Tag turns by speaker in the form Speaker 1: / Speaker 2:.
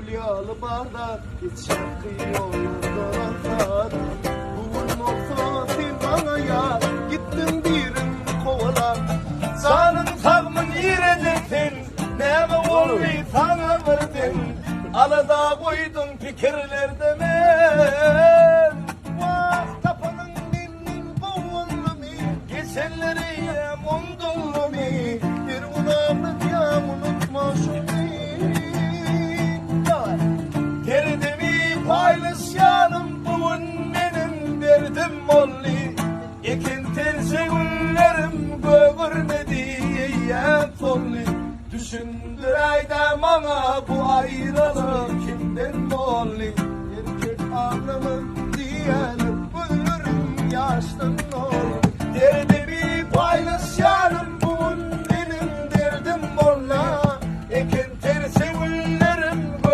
Speaker 1: Hulyalı bardak hiç yakıyor yoldan. Bulun olsa sen bana ya gittin birini kovala. Canın sağmın yireceksin neme olmayı sana verdin. Alada koydun fikirler deme.